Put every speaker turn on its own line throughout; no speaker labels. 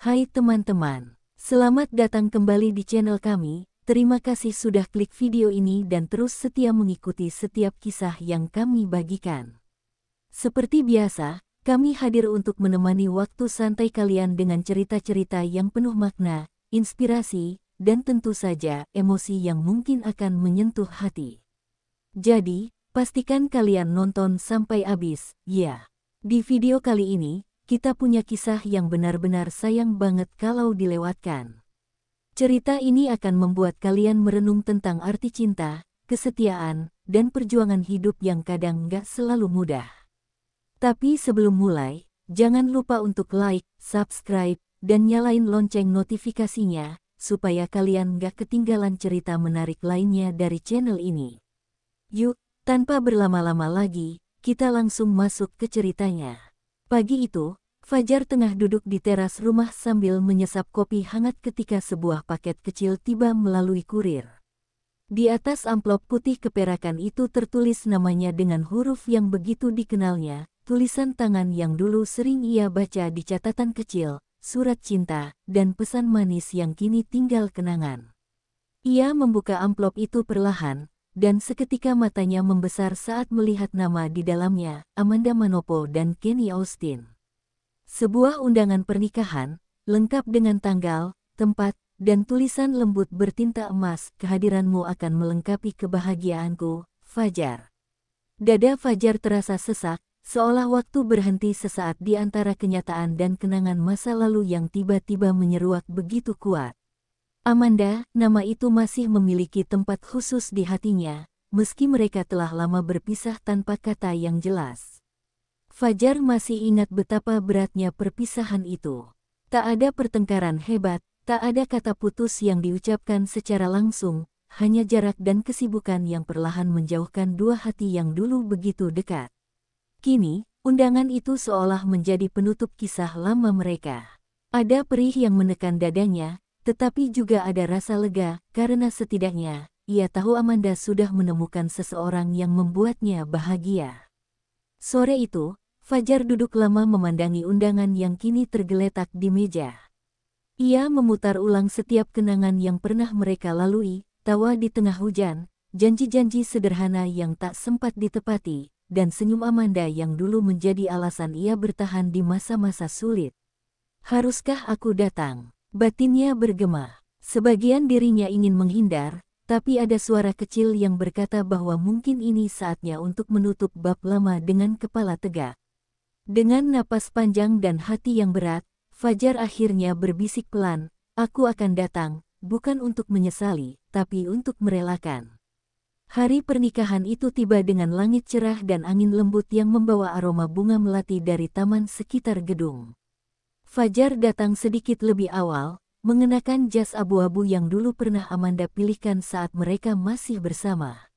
Hai teman-teman, selamat datang kembali di channel kami. Terima kasih sudah klik video ini dan terus setia mengikuti setiap kisah yang kami bagikan. Seperti biasa, kami hadir untuk menemani waktu santai kalian dengan cerita-cerita yang penuh makna, inspirasi, dan tentu saja emosi yang mungkin akan menyentuh hati. Jadi, pastikan kalian nonton sampai habis, ya. Di video kali ini, kita punya kisah yang benar-benar sayang banget kalau dilewatkan. Cerita ini akan membuat kalian merenung tentang arti cinta, kesetiaan, dan perjuangan hidup yang kadang gak selalu mudah. Tapi sebelum mulai, jangan lupa untuk like, subscribe, dan nyalain lonceng notifikasinya, supaya kalian gak ketinggalan cerita menarik lainnya dari channel ini. Yuk, tanpa berlama-lama lagi, kita langsung masuk ke ceritanya. Pagi itu, Fajar tengah duduk di teras rumah sambil menyesap kopi hangat ketika sebuah paket kecil tiba melalui kurir. Di atas amplop putih keperakan itu tertulis namanya dengan huruf yang begitu dikenalnya, tulisan tangan yang dulu sering ia baca di catatan kecil, surat cinta, dan pesan manis yang kini tinggal kenangan. Ia membuka amplop itu perlahan, dan seketika matanya membesar saat melihat nama di dalamnya, Amanda Manopo dan Kenny Austin. Sebuah undangan pernikahan, lengkap dengan tanggal, tempat, dan tulisan lembut bertinta emas, kehadiranmu akan melengkapi kebahagiaanku, Fajar. Dada Fajar terasa sesak, seolah waktu berhenti sesaat di antara kenyataan dan kenangan masa lalu yang tiba-tiba menyeruak begitu kuat. Amanda, nama itu masih memiliki tempat khusus di hatinya, meski mereka telah lama berpisah tanpa kata yang jelas. Fajar masih ingat betapa beratnya perpisahan itu. Tak ada pertengkaran hebat, tak ada kata putus yang diucapkan secara langsung, hanya jarak dan kesibukan yang perlahan menjauhkan dua hati yang dulu begitu dekat. Kini, undangan itu seolah menjadi penutup kisah lama mereka. Ada perih yang menekan dadanya, tetapi juga ada rasa lega, karena setidaknya, ia tahu Amanda sudah menemukan seseorang yang membuatnya bahagia. Sore itu, Fajar duduk lama memandangi undangan yang kini tergeletak di meja. Ia memutar ulang setiap kenangan yang pernah mereka lalui, tawa di tengah hujan, janji-janji sederhana yang tak sempat ditepati, dan senyum Amanda yang dulu menjadi alasan ia bertahan di masa-masa sulit. Haruskah aku datang? Batinnya bergema. Sebagian dirinya ingin menghindar, tapi ada suara kecil yang berkata bahwa mungkin ini saatnya untuk menutup bab lama dengan kepala tegak. Dengan napas panjang dan hati yang berat, Fajar akhirnya berbisik pelan, "Aku akan datang, bukan untuk menyesali, tapi untuk merelakan." Hari pernikahan itu tiba dengan langit cerah dan angin lembut yang membawa aroma bunga melati dari taman sekitar gedung. Fajar datang sedikit lebih awal, mengenakan jas abu-abu yang dulu pernah Amanda pilihkan saat mereka masih bersama.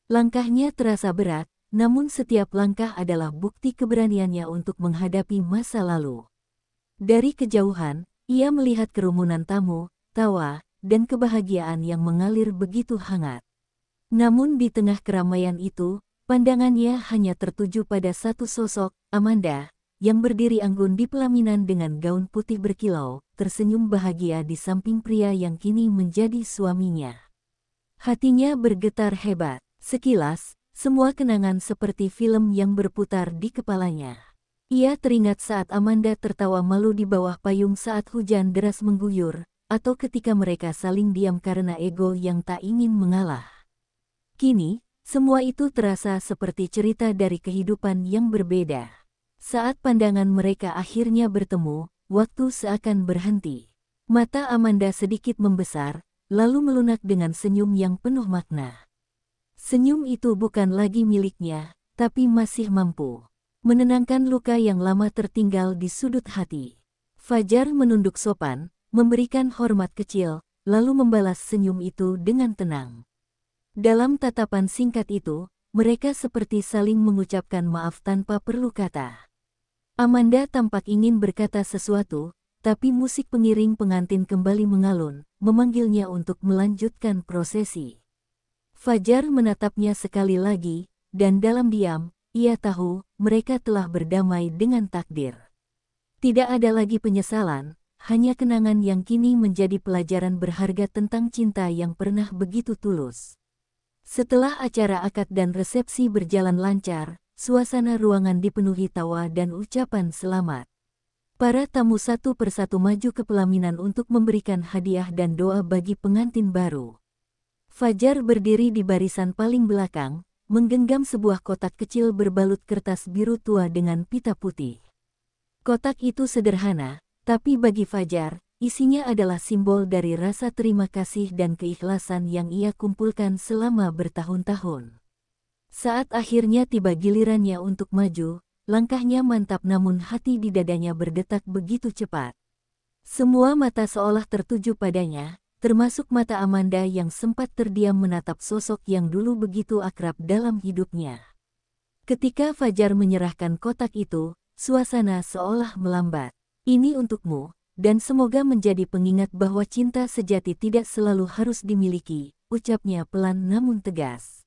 Langkahnya terasa berat, namun setiap langkah adalah bukti keberaniannya untuk menghadapi masa lalu. Dari kejauhan, ia melihat kerumunan tamu, tawa, dan kebahagiaan yang mengalir begitu hangat. Namun di tengah keramaian itu, pandangannya hanya tertuju pada satu sosok, Amanda, yang berdiri anggun di pelaminan dengan gaun putih berkilau, tersenyum bahagia di samping pria yang kini menjadi suaminya. Hatinya bergetar hebat. Sekilas, semua kenangan seperti film yang berputar di kepalanya. Ia teringat saat Amanda tertawa malu di bawah payung saat hujan deras mengguyur, atau ketika mereka saling diam karena ego yang tak ingin mengalah. Kini, semua itu terasa seperti cerita dari kehidupan yang berbeda. Saat pandangan mereka akhirnya bertemu, waktu seakan berhenti. Mata Amanda sedikit membesar, lalu melunak dengan senyum yang penuh makna. Senyum itu bukan lagi miliknya, tapi masih mampu menenangkan luka yang lama tertinggal di sudut hati. Fajar menunduk sopan, memberikan hormat kecil, lalu membalas senyum itu dengan tenang. Dalam tatapan singkat itu, mereka seperti saling mengucapkan maaf tanpa perlu kata. Amanda tampak ingin berkata sesuatu, tapi musik pengiring pengantin kembali mengalun, memanggilnya untuk melanjutkan prosesi. Fajar menatapnya sekali lagi, dan dalam diam, ia tahu mereka telah berdamai dengan takdir. Tidak ada lagi penyesalan, hanya kenangan yang kini menjadi pelajaran berharga tentang cinta yang pernah begitu tulus. Setelah acara akad dan resepsi berjalan lancar, suasana ruangan dipenuhi tawa dan ucapan selamat. Para tamu satu persatu maju ke pelaminan untuk memberikan hadiah dan doa bagi pengantin baru. Fajar berdiri di barisan paling belakang, menggenggam sebuah kotak kecil berbalut kertas biru tua dengan pita putih. Kotak itu sederhana, tapi bagi Fajar, isinya adalah simbol dari rasa terima kasih dan keikhlasan yang ia kumpulkan selama bertahun-tahun. Saat akhirnya tiba gilirannya untuk maju, langkahnya mantap namun hati di dadanya berdetak begitu cepat. Semua mata seolah tertuju padanya, termasuk mata Amanda yang sempat terdiam menatap sosok yang dulu begitu akrab dalam hidupnya. Ketika Fajar menyerahkan kotak itu, suasana seolah melambat. Ini untukmu, dan semoga menjadi pengingat bahwa cinta sejati tidak selalu harus dimiliki, ucapnya pelan namun tegas.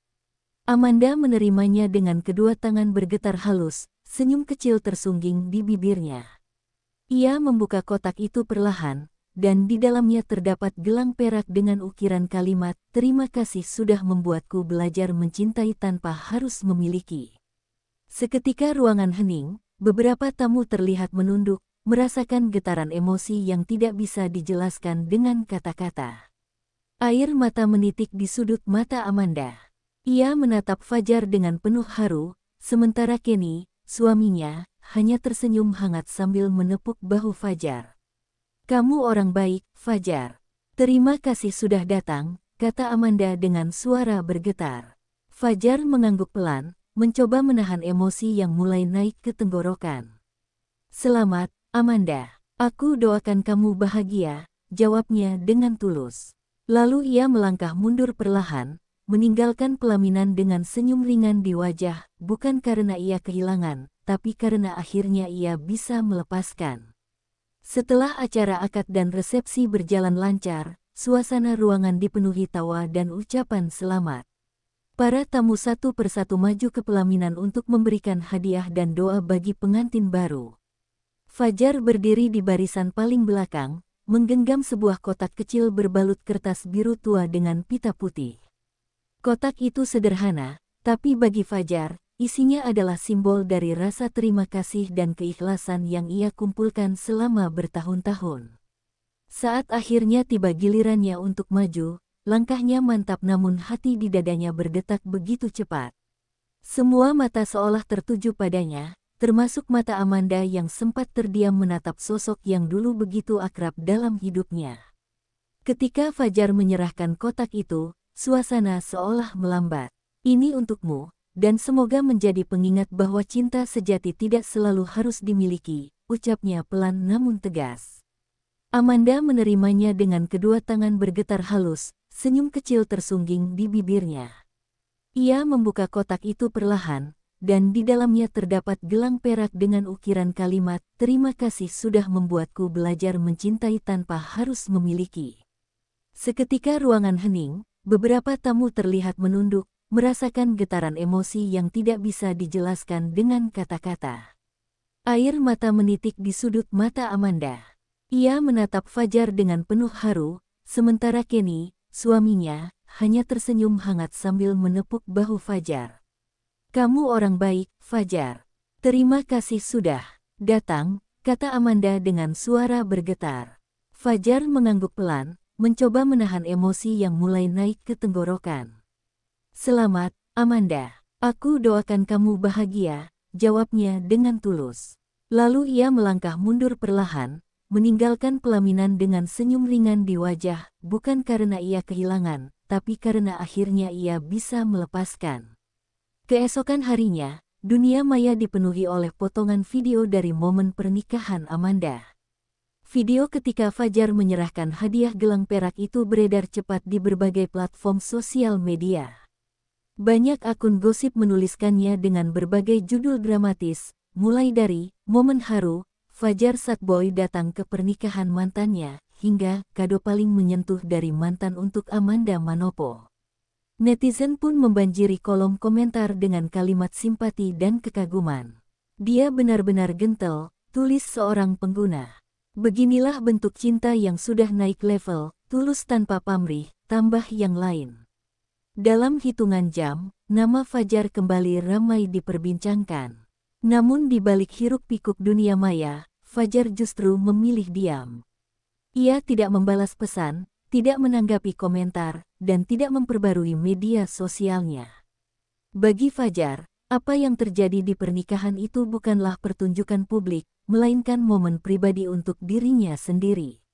Amanda menerimanya dengan kedua tangan bergetar halus, senyum kecil tersungging di bibirnya. Ia membuka kotak itu perlahan, dan di dalamnya terdapat gelang perak dengan ukiran kalimat, "Terima kasih sudah membuatku belajar mencintai tanpa harus memiliki." Seketika ruangan hening, beberapa tamu terlihat menunduk, merasakan getaran emosi yang tidak bisa dijelaskan dengan kata-kata. Air mata menitik di sudut mata Amanda. Ia menatap Fajar dengan penuh haru, sementara Kenny, suaminya, hanya tersenyum hangat sambil menepuk bahu Fajar. "Kamu orang baik, Fajar. Terima kasih sudah datang," kata Amanda dengan suara bergetar. Fajar mengangguk pelan, mencoba menahan emosi yang mulai naik ke tenggorokan. "Selamat, Amanda. Aku doakan kamu bahagia," jawabnya dengan tulus. Lalu ia melangkah mundur perlahan, meninggalkan pelaminan dengan senyum ringan di wajah, bukan karena ia kehilangan, tapi karena akhirnya ia bisa melepaskan. Setelah acara akad dan resepsi berjalan lancar, suasana ruangan dipenuhi tawa dan ucapan selamat. Para tamu satu persatu maju ke pelaminan untuk memberikan hadiah dan doa bagi pengantin baru. Fajar berdiri di barisan paling belakang, menggenggam sebuah kotak kecil berbalut kertas biru tua dengan pita putih. Kotak itu sederhana, tapi bagi Fajar, isinya adalah simbol dari rasa terima kasih dan keikhlasan yang ia kumpulkan selama bertahun-tahun. Saat akhirnya tiba gilirannya untuk maju, langkahnya mantap namun hati di dadanya berdetak begitu cepat. Semua mata seolah tertuju padanya, termasuk mata Amanda yang sempat terdiam menatap sosok yang dulu begitu akrab dalam hidupnya. Ketika Fajar menyerahkan kotak itu, suasana seolah melambat. "Ini untukmu, dan semoga menjadi pengingat bahwa cinta sejati tidak selalu harus dimiliki," ucapnya pelan namun tegas. Amanda menerimanya dengan kedua tangan bergetar halus, senyum kecil tersungging di bibirnya. Ia membuka kotak itu perlahan, dan di dalamnya terdapat gelang perak dengan ukiran kalimat, "Terima kasih sudah membuatku belajar mencintai tanpa harus memiliki." Seketika ruangan hening, beberapa tamu terlihat menunduk, merasakan getaran emosi yang tidak bisa dijelaskan dengan kata-kata. Air mata menitik di sudut mata Amanda. Ia menatap Fajar dengan penuh haru, sementara Kenny, suaminya, hanya tersenyum hangat sambil menepuk bahu Fajar. "Kamu orang baik, Fajar. Terima kasih sudah datang," kata Amanda dengan suara bergetar. Fajar mengangguk pelan, mencoba menahan emosi yang mulai naik ke tenggorokan. "Selamat, Amanda. Aku doakan kamu bahagia," jawabnya dengan tulus. Lalu ia melangkah mundur perlahan, meninggalkan pelaminan dengan senyum ringan di wajah, bukan karena ia kehilangan, tapi karena akhirnya ia bisa melepaskan. Keesokan harinya, dunia maya dipenuhi oleh potongan video dari momen pernikahan Amanda. Video ketika Fajar menyerahkan hadiah gelang perak itu beredar cepat di berbagai platform sosial media. Banyak akun gosip menuliskannya dengan berbagai judul dramatis, mulai dari "Momen Haru", "Fajar Sackboy datang ke pernikahan mantannya", hingga "Kado paling menyentuh dari mantan untuk Amanda Manopo". Netizen pun membanjiri kolom komentar dengan kalimat simpati dan kekaguman. "Dia benar-benar gentle," tulis seorang pengguna. Beginilah bentuk cinta yang sudah naik level, tulus tanpa pamrih, tambah yang lain. Dalam hitungan jam, nama Fajar kembali ramai diperbincangkan. Namun di balik hiruk-pikuk dunia maya, Fajar justru memilih diam. Ia tidak membalas pesan, tidak menanggapi komentar, dan tidak memperbarui media sosialnya. Bagi Fajar, apa yang terjadi di pernikahan itu bukanlah pertunjukan publik, melainkan momen pribadi untuk dirinya sendiri.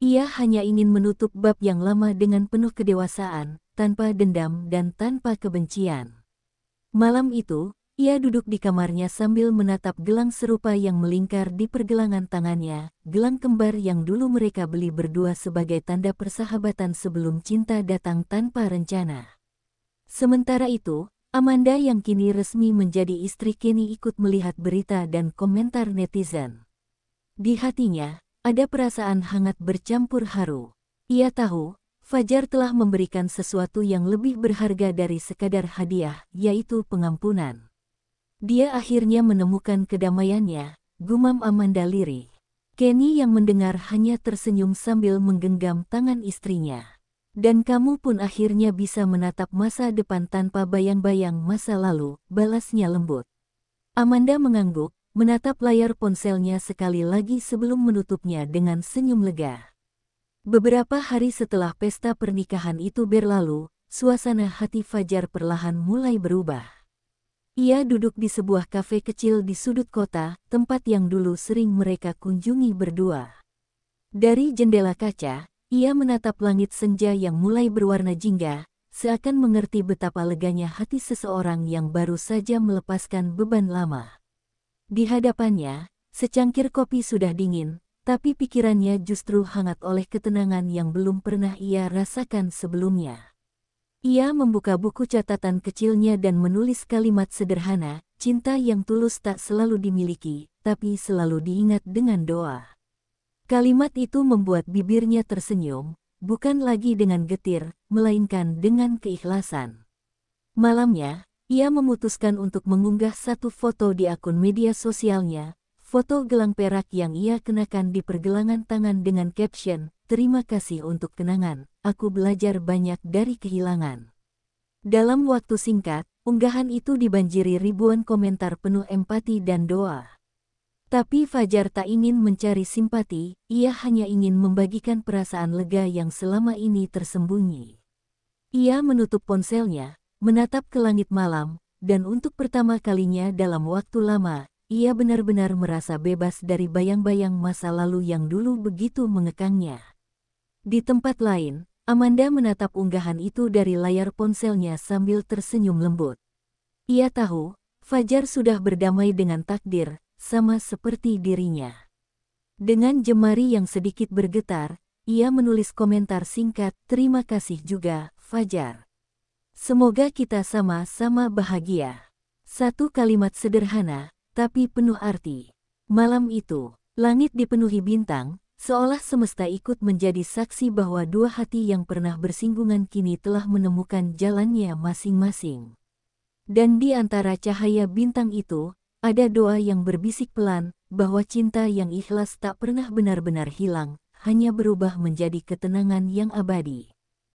Ia hanya ingin menutup bab yang lama dengan penuh kedewasaan, tanpa dendam dan tanpa kebencian. Malam itu, ia duduk di kamarnya sambil menatap gelang serupa yang melingkar di pergelangan tangannya, gelang kembar yang dulu mereka beli berdua sebagai tanda persahabatan sebelum cinta datang tanpa rencana. Sementara itu, Amanda yang kini resmi menjadi istri Kenny ikut melihat berita dan komentar netizen. Di hatinya, ada perasaan hangat bercampur haru. Ia tahu, Fajar telah memberikan sesuatu yang lebih berharga dari sekadar hadiah, yaitu pengampunan. Dia akhirnya menemukan kedamaiannya, gumam Amanda lirih. Kenny yang mendengar hanya tersenyum sambil menggenggam tangan istrinya. Dan kamu pun akhirnya bisa menatap masa depan tanpa bayang-bayang masa lalu, balasnya lembut. Amanda mengangguk, menatap layar ponselnya sekali lagi sebelum menutupnya dengan senyum lega. Beberapa hari setelah pesta pernikahan itu berlalu, suasana hati Fajar perlahan mulai berubah. Ia duduk di sebuah kafe kecil di sudut kota, tempat yang dulu sering mereka kunjungi berdua. Dari jendela kaca, ia menatap langit senja yang mulai berwarna jingga, seakan mengerti betapa leganya hati seseorang yang baru saja melepaskan beban lama. Di hadapannya, secangkir kopi sudah dingin, tapi pikirannya justru hangat oleh ketenangan yang belum pernah ia rasakan sebelumnya. Ia membuka buku catatan kecilnya dan menulis kalimat sederhana, cinta yang tulus tak selalu dimiliki, tapi selalu diingat dengan doa. Kalimat itu membuat bibirnya tersenyum, bukan lagi dengan getir, melainkan dengan keikhlasan. Malamnya, ia memutuskan untuk mengunggah satu foto di akun media sosialnya, foto gelang perak yang ia kenakan di pergelangan tangan dengan caption, "Terima kasih untuk kenangan, aku belajar banyak dari kehilangan." Dalam waktu singkat, unggahan itu dibanjiri ribuan komentar penuh empati dan doa. Tapi Fajar tak ingin mencari simpati, ia hanya ingin membagikan perasaan lega yang selama ini tersembunyi. Ia menutup ponselnya, menatap ke langit malam, dan untuk pertama kalinya dalam waktu lama, ia benar-benar merasa bebas dari bayang-bayang masa lalu yang dulu begitu mengekangnya. Di tempat lain, Amanda menatap unggahan itu dari layar ponselnya sambil tersenyum lembut. Ia tahu, Fajar sudah berdamai dengan takdir, sama seperti dirinya. Dengan jemari yang sedikit bergetar, ia menulis komentar singkat, "Terima kasih juga, Fajar. Semoga kita sama-sama bahagia." Satu kalimat sederhana, tapi penuh arti. Malam itu, langit dipenuhi bintang, seolah semesta ikut menjadi saksi bahwa dua hati yang pernah bersinggungan kini telah menemukan jalannya masing-masing. Dan di antara cahaya bintang itu, ada doa yang berbisik pelan, bahwa cinta yang ikhlas tak pernah benar-benar hilang, hanya berubah menjadi ketenangan yang abadi.